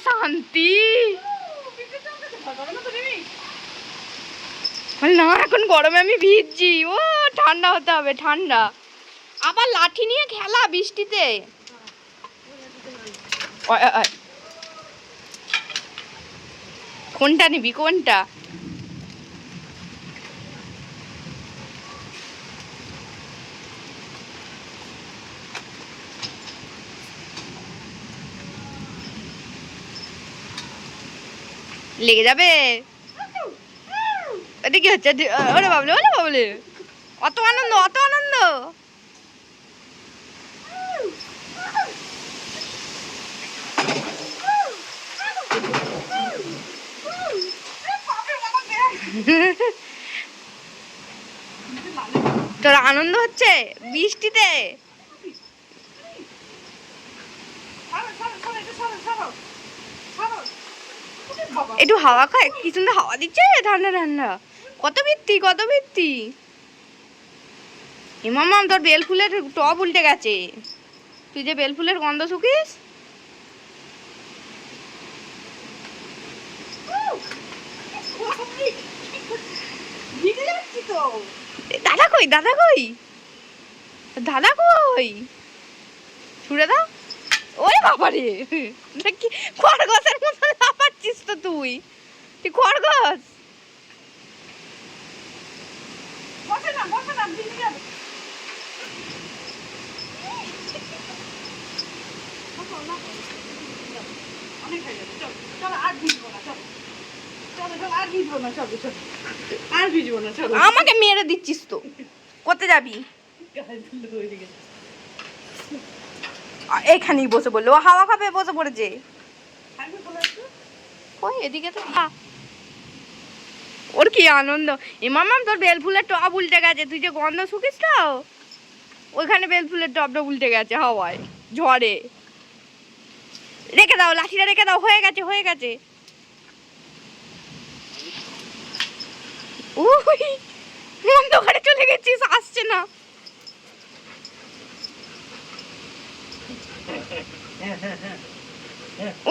শান্তি না, এখন গরমে আমি ভিজছি। ও ঠান্ডা হতে হবে, ঠান্ডা। আবার লাঠি নিয়ে খেলা বৃষ্টিতে। কোনটা নিবি, কোনটা? লেগে যাবে। এটা কি হচ্ছে? ওরে বাবলে, ওরে বাবলে, অত আনন্দ, অত আনন্দ। তোর আনন্দ হচ্ছে বৃষ্টিতে? একটু হাওয়া খায়, কি সুন্দর হাওয়া দিচ্ছে, ঠান্ডা ঠান্ডা। কত বৃত্তি, কত বৃত্তি। মামা, তোর বেল ফুলের টব উল্টে গেছে। তুই যে বেল ফুলের গন্ধ শুকিস। দাদা কই, দাদা কই, দাদা কই? ছুড়ে দাও। ওই বাবারে, কি খরগোশের মতো লাফাচ্ছিস তো তুই? তুই খরগোশ। বসে না, বসে না, ভিজে যাবে। অনেক হয়ে যাবে, চল চল, আর ভিজবো না, চল চল চল, আর ভিজবো না, চল চল, আর ভিজবো না, চল। আমাকে মেরে দিচ্ছিস তো, কোথায় যাবি? এখানেই বসে বললো, হাওয়া খাবে, বসে পড়েছে। ওই এদিকে তো, ওর কি আনন্দ। মামাম, তোর বেল ফুলের টব উল্টে গেছে। তুই যে গন্ধ শুকিস তো, ওইখানে বেল ফুলের টবটা উল্টে গেছে হাওয়ায়, ঝড়ে। রেখে দাও, লাঠিটা রেখে দাও, হয়ে গেছে, হয়ে গেছে। ওই অন্ধকারে চলে গেছিস, আসছে না।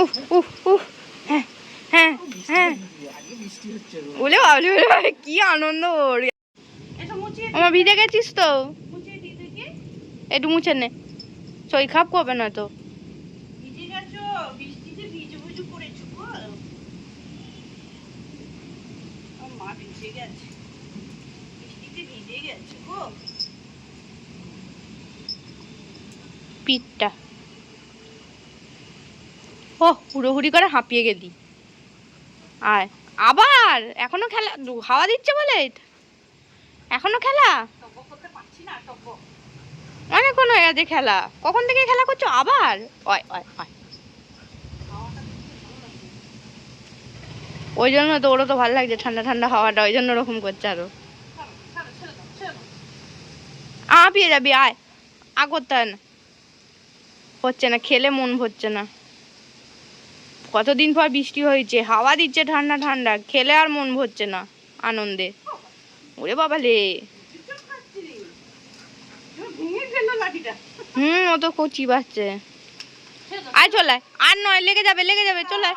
উফ উফ উফ, হ্যাঁ হ্যাঁ হ্যাঁ, বলে বাবলে, কি আনন্দ ওর। আমার ভিজে গেছিস তো, একটু মুছে নে, শরীর খারাপ করবে না তো। পিঠটা ও হুড়োহুড়ি করে হাঁপিয়ে গেলি। আয় আবার, এখনো খেলা, হাওয়া দিচ্ছে বলে এখনো খেলা। অনেকক্ষণ হয়ে গেছে খেলা, কখন থেকে খেলা করছো আবার? ওই ওই ওই, ওই জন্য তো ওরও তো ভালো লাগছে ঠান্ডা ঠান্ডা হাওয়াটা, ওই জন্য ওরকম করছে আরো। পেয়ে যাবি, আয়। করতে হয় না, হচ্ছে না, খেলে মন ভরছে না। কতদিন পর বৃষ্টি হয়েছে, হাওয়া দিচ্ছে ঠান্ডা ঠান্ডা, খেলে আর মন ভরছে না আনন্দে। ওরে বাবা লে, ও তো কচি বাচ্চা। আয় চলে, আর নয়, লেগে যাবে, লেগে যাবে, চলে।